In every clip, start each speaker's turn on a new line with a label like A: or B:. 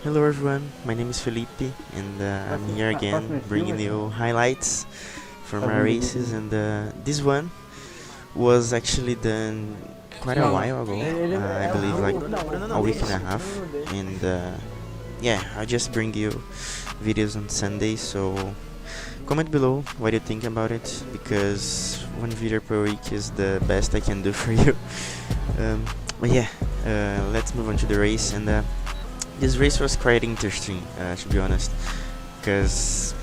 A: Hello everyone, my name is Felipe and I'm here again bringing you highlights from our races, and this one was actually done quite a while ago, I believe like a week and a half, and yeah, I just bring you videos on Sunday, so comment below what you think about it, because one video per week is the best I can do for you. But yeah, let's move on to the race, and this race was quite interesting, to be honest, because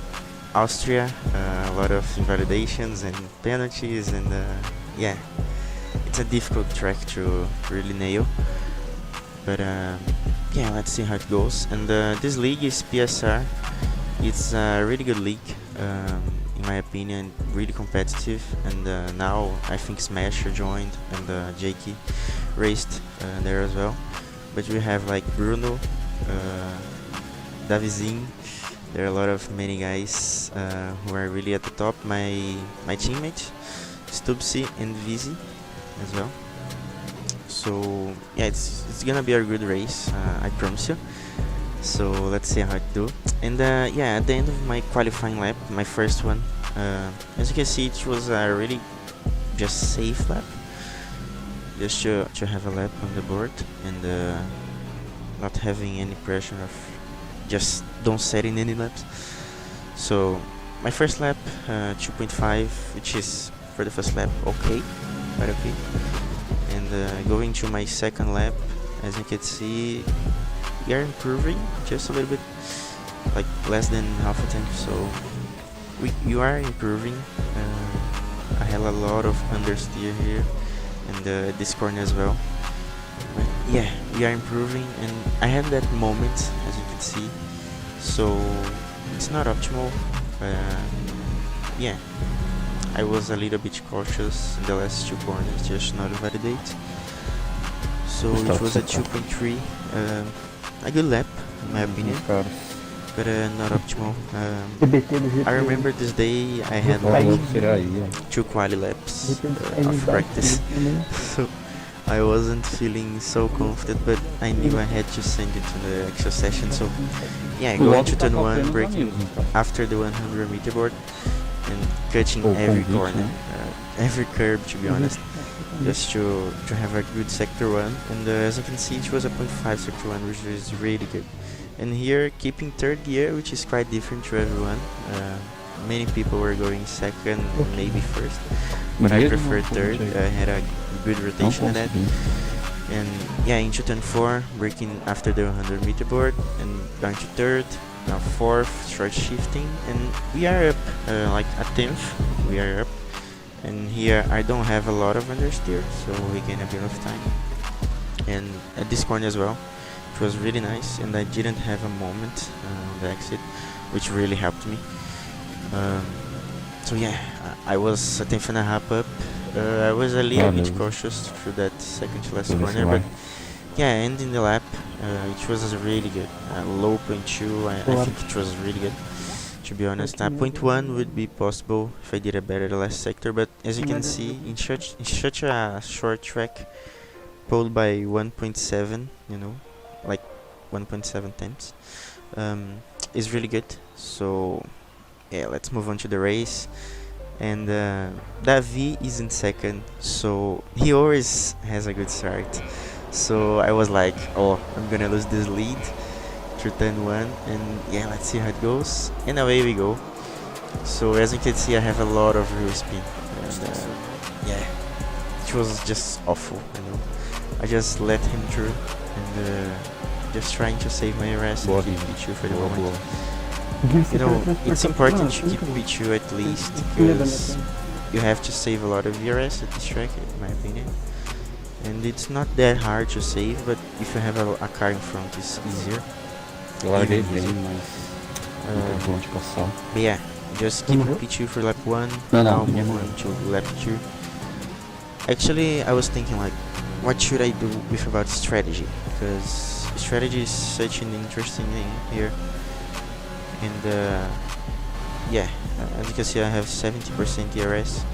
A: Austria, a lot of invalidations and penalties, and yeah, it's a difficult track to really nail. But yeah, let's see how it goes. And this league is PSR. It's a really good league, in my opinion, really competitive. And now I think Smasher joined, and Jakey raced there as well. But we have like Bruno, Davizin. There are a lot of many guys who are really at the top. My teammate Stubsy and Vizi as well. So yeah, it's gonna be a good race, I promise you. So let's see how it do. And yeah, at the end of my qualifying lap, my first one, as you can see, it was a really just safe lap, just to have a lap on the board, and not having any pressure of just don't set in any laps. So my first lap, 2.5, which is for the first lap okay, quite okay. And going to my second lap, as you can see, we are improving just a little bit, like less than half a tank. So you are improving. I have a lot of understeer here, and this corner as well. But yeah, we are improving, and I had that moment, as you can see, so it's not optimal. Yeah, I was a little bit cautious in the last two corners, just not to validate. So it was a 2.3, a good lap in my opinion, but not optimal. I remember this day I had like 2 quali laps of practice, so I wasn't feeling so confident, but I knew I had to send it to the actual session. So yeah, going to turn 1, braking after the 100 meter board, and catching every corner, every curb, to be honest, just to have a good sector 1. And as you can see, it was a 0.5 sector 1, which is really good. And here, keeping third gear, which is quite different to everyone. Many people were going second, maybe first, but I prefer third. I had a good rotation in that. And yeah, into turn 4, braking after the 100 meter board, and down to third, now fourth, short shifting, and we are up like a 10th. We are up, and here I don't have a lot of understeer, so we gain a bit of time. And at this corner as well, it was really nice, and I didn't have a moment on the exit, which really helped me. So yeah, I was a 10th and a half up. I was a little bit cautious through that second to last corner, but yeah, ending the lap, it was really good. Low 0.2, I think it was really good, to be honest. 0.1 would be possible if I did a better the last sector, but as you can see, in such a short track, pulled by 1.7, you know, like 1.7 times, is really good. So yeah, let's move on to the race. And Davi is in second, so he always has a good start. So I was like, oh, I'm gonna lose this lead through turn 1, and yeah, let's see how it goes. And away we go. So as you can see, I have a lot of rear spin, and yeah, it was just awful, you know. I just let him through, and just trying to save my rest and keep P2 for the moment. You know, it's important to keep P2 at least, because you have to save a lot of VRS at this track, in my opinion. And it's not that hard to save, but if you have a car in front, it's easier. But yeah, just keep P2 for lap 1, now move on to lap 2. Actually, I was thinking like, what should I do with about strategy? Because strategy is such an interesting thing here. And yeah, as you can see, I have 70% DRS,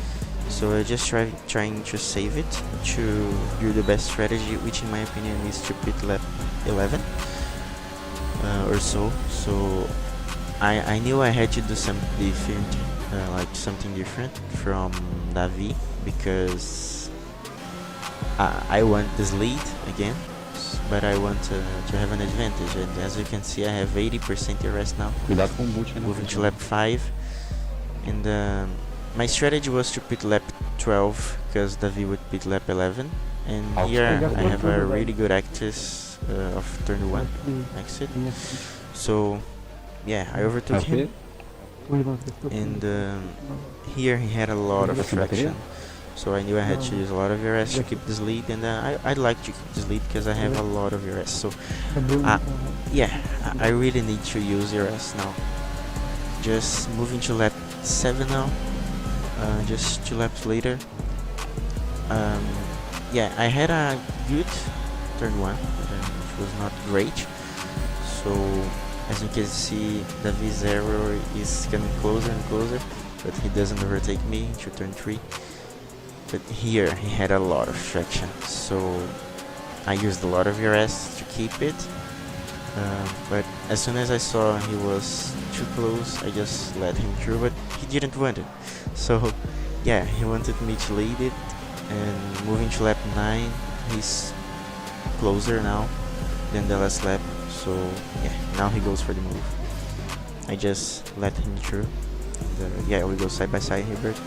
A: so I just trying to save it to do the best strategy, which in my opinion is to pit lap 11, or so. So I knew I had to do something different, something different from Davi, because I want this lead again, but I want to have an advantage. And as you can see, I have 80% rest now.
B: Cuidado com o boot, né?
A: Moving to lap 5, and my strategy was to pit lap 12 because Davi would pit lap 11, and here I have a really good access of turn 1 exit. So yeah, I overtook him, and here he had a lot of traction, so I knew I had to use a lot of ERS to keep this lead, and I'd like to keep this lead because I have a lot of ERS. So yeah, I really need to use ERS now. Just moving to lap 7 now, just 2 laps later. Yeah, I had a good turn 1, which was not great. So as you can see, Davi's error is coming closer and closer, but he doesn't overtake me to turn 3. But here he had a lot of traction, so I used a lot of ERS to keep it. But as soon as I saw he was too close, I just let him through, but he didn't want it. So yeah, he wanted me to lead it, and moving to lap 9, he's closer now than the last lap. So yeah, now he goes for the move. I just let him through. And, yeah, we go side by side here, but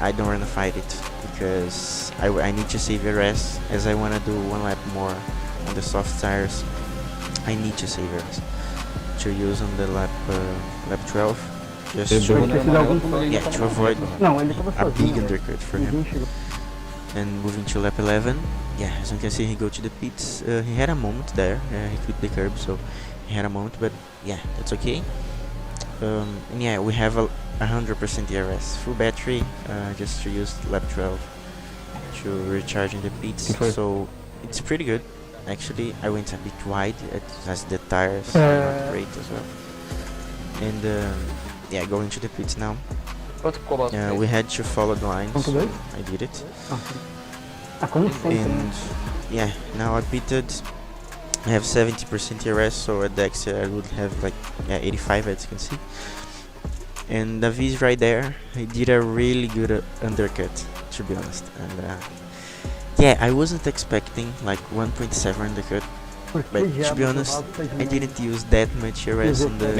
A: I don't want to fight it because I need to save the rest, as I want to do 1 lap more on the soft tires. I need to save the rest to use on the lap 12, just to avoid a big undercut for him. And moving to lap 11, yeah, as you can see, he go to the pits. He had a moment there, he clipped the curb, so he had a moment, but yeah, that's okay. And yeah, we have 100% ERS, full battery, just to use lap 12 to recharge in the pits, so it's pretty good. Actually, I went a bit wide as the tires are not great as well. And yeah, going to the pits now. We had to follow the lines, so I did it. And yeah, now I pitted. I have 70% ERS, so at the exit I would have like 85, as you can see. And Davi's right there. He did a really good undercut, to be honest. And yeah, I wasn't expecting like 1.7 undercut, but to be honest, I didn't use that much ERS on the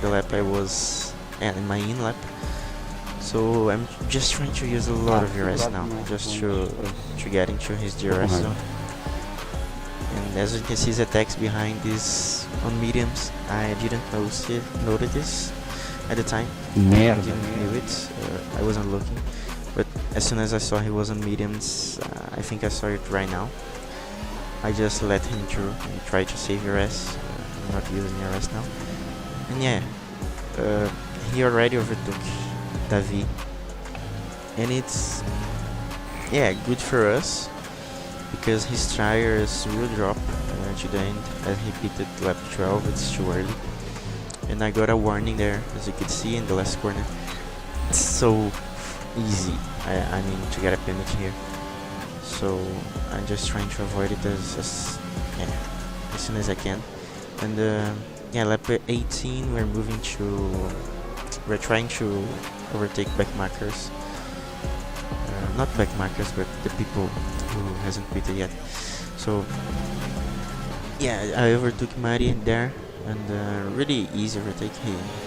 A: lap I was in my in lap. So I'm just trying to use a lot of ERS now, just to get into his DRS zone. And as you can see, the text behind is on mediums. I didn't notice this at the time. I didn't knew it. I wasn't looking. But as soon as I saw he was on mediums, I think I saw it right now. I just let him through and try to save ERS. I'm not using ERS now. And yeah, he already overtook Davi. And it's good for us, because his tires will drop to the end as he pitted lap 12. It's too early, and I got a warning there, as you can see in the last corner. It's so easy, I mean, to get a penalty here, so I'm just trying to avoid it as soon as I can. And yeah, lap 18 we're trying to overtake backmarkers. Not backmarkers, but the people who hasn't pitted yet. So yeah, I overtook Mari there, and really easy overtake.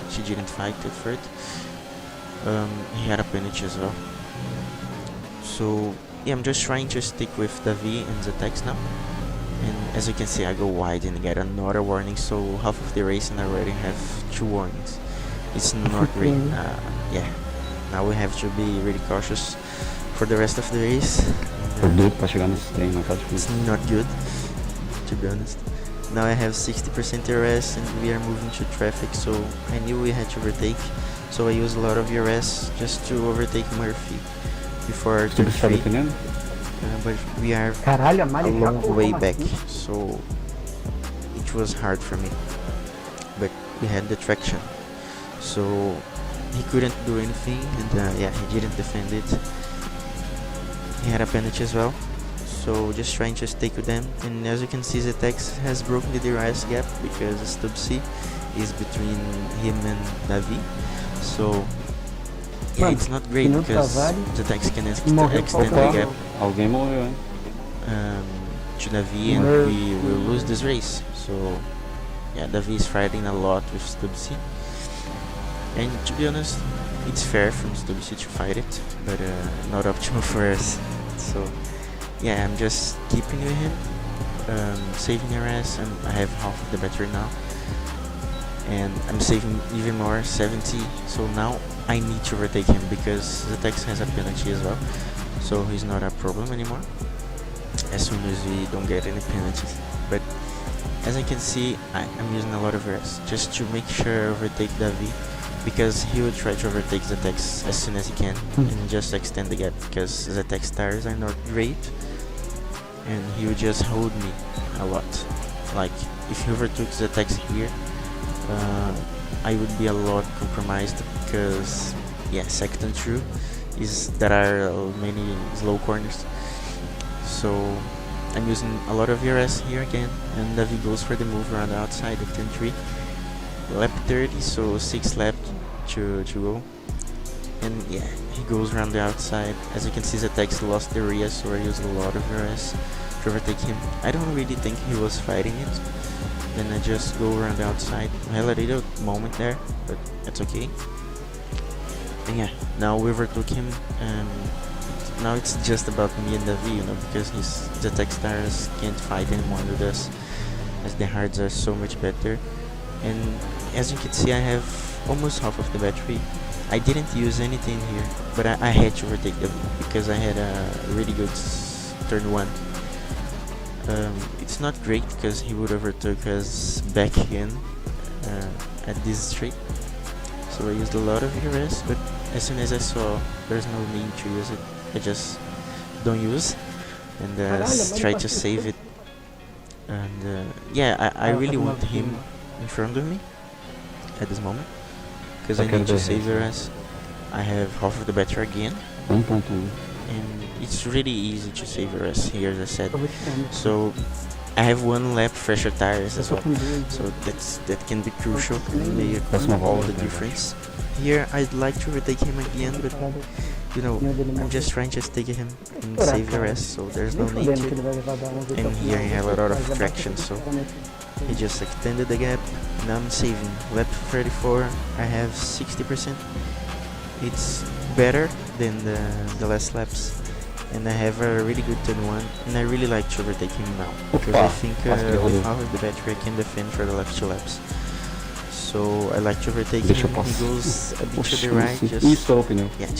A: She didn't fight at first. He had a penalty as well. So yeah, I'm just trying to stick with Davi and the text now. And as you can see, I go wide and get another warning. So half of the race, and I already have 2 warnings. It's not great. Yeah, now we have to be really cautious for the rest of the race. It's not good, to be honest. Now I have 60% ERS, and we are moving to traffic, so I knew we had to overtake. So I used a lot of ERS just to overtake Murphy before turn 3. But we are a long way back, so it was hard for me. But we had the traction, so he couldn't do anything, and yeah, he didn't defend it. He had a penalty as well, so just trying to stick with them. And as you can see, ZX has broken the DRS gap because Stub C is between him and Davi. So yeah, it's not great because ZX can extend the gap
B: Alguém morreu, hein?
A: to Davi, and we will lose this race. So yeah, Davi is fighting a lot with Stub C, and to be honest, it's fair from Stub C to fight it, but not optimal for us. So yeah, I'm just keeping with him, saving RS, and I have half of the battery now, and I'm saving even more, 70. So now I need to overtake him because ZX has a penalty as well, so he's not a problem anymore as soon as we don't get any penalties. But as I can see, I'm using a lot of RS just to make sure I overtake Davi, because he will try to overtake ZX as soon as he can and just extend the gap, because ZX tires are not great and he will just hold me a lot. Like if he overtook ZX here, I would be a lot compromised, because yeah, second true is there are many slow corners. So I'm using a lot of ERS here again, and Davi goes for the move around the outside of turn 3. Lap 30, so 6 laps to go. And yeah, he goes around the outside. As you can see, ZX lost the rear, so I used a lot of ERS to overtake him. I don't really think he was fighting it. Then I just go around the outside. I had a little moment there, but it's okay. And yeah, now we overtook him. Now it's just about me and Davi, you know, because the ZX tires can't fight anymore with us, as the hards are so much better. And as you can see, I have almost half of the battery. I didn't use anything here, but I had to overtake Davi because I had a really good turn 1. It's not great because he would overtook us back again at this straight. So I used a lot of ERS, but as soon as I saw there's no need to use it, I just don't use and try to save it. And yeah, I really want him in front of me at this moment, because I need to save ERS. I have half of the battery again, and it's really easy to save ERS here, as I said. So I have 1 lap fresher tires as well, so that can be crucial and make all the difference. Here I'd like to overtake him again, but you know, I'm just trying to stick him and save the rest, so there's no need to. And here I have a lot of traction, so he just extended the gap. Now I'm saving. Lap 34, I have 60%. It's better than the last laps, and I have a really good turn 1, and I really like to overtake him now, because I think with half of the battery I can defend for the last 2 laps. So I like to overtake him. He goes a bit to the right, just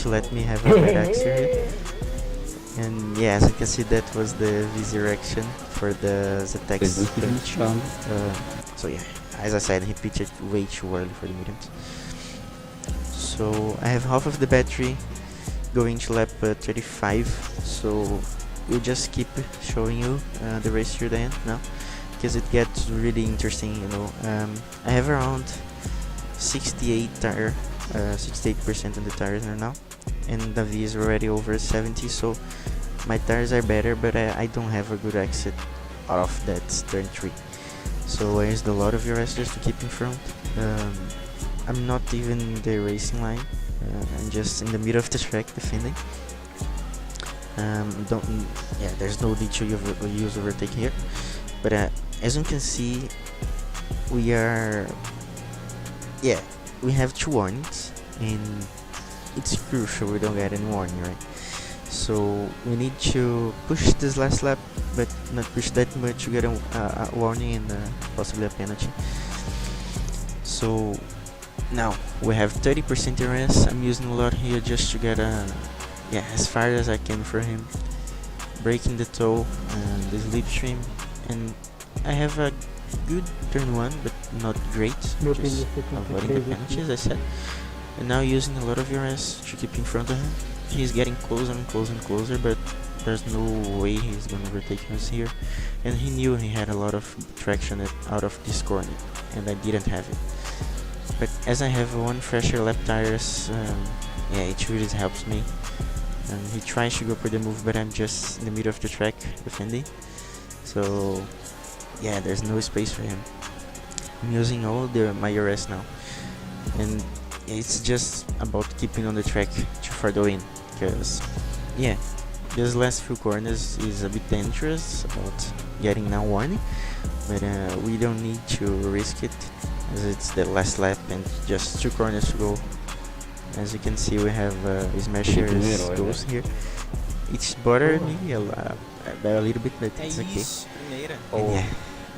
A: to let me have a bad accident. And yeah, as you can see, that was the V direction for the ZX pitch. So yeah, as I said, he pitched way too early for the mediums. So I have half of the battery going to lap 35. So we'll just keep showing you the race to the end now, because it gets really interesting, you know. I have around 68% on the tires now, and Davi is already over 70, so my tires are better, but I don't have a good exit out of that turn 3. So I used a lot of ERS just to keep in front. I'm not even in the racing line, I'm just in the middle of the track defending. There's no need to use overtake here, but as you can see, we have 2 warnings, and it's crucial we don't get any warning, right? So we need to push this last lap, but not push that much to get a warning and possibly a penalty. So now we have 30% RS. I'm using a lot here just to get as far as I can for him, breaking the toe and the slipstream, and I have a good turn 1, but not great, just avoiding the penalty, as I said. And now using a lot of ERS to keep in front of him. He's getting closer and closer and closer, but there's no way he's gonna overtake us here. And he knew he had a lot of traction out of this corner, and I didn't have it. But as I have 1 fresher lap tires, it really helps me. and he tries to go for the move, but I'm just in the middle of the track defending. So yeah, there's no space for him. I'm using all my RS now, and it's just about keeping on the track for the win, because yeah, this last few corners is a bit dangerous about getting now warning, but we don't need to risk it, as it's the last lap and just 2 corners to go. As you can see, we have Smasher's goals here. It's bothered me a little bit, but it's okay. And yeah,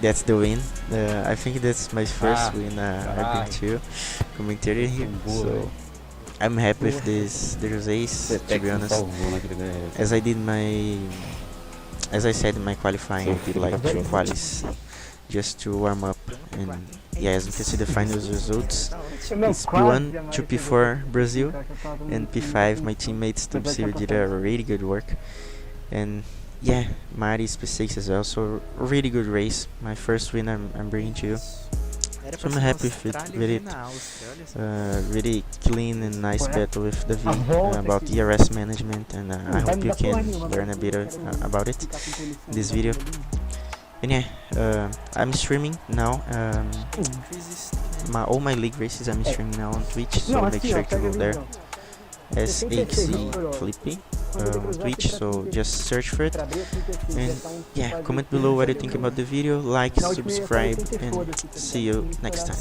A: that's the win. I think that's my first win I've been to commentating here, so I'm happy with this race, to be honest. As I said in my qualifying, I did like 2 qualis just to warm up, and yeah, as you can see the final results, it's P1 to P4 Brazil, and P5 my teammate Stubbs did a really good work, and yeah, Mari's P6 as well, so really good race. My first win I'm bringing to you, so I'm happy with it. Really clean and nice battle with the V about ERS management, and I hope you can learn a bit about it in this video. And yeah, I'm streaming now. All my league races I'm streaming now on Twitch, so make sure to go there. SHZ FELIPE on Twitch, so just search for it. And yeah, comment below what you think about the video, like, subscribe, and see you next time.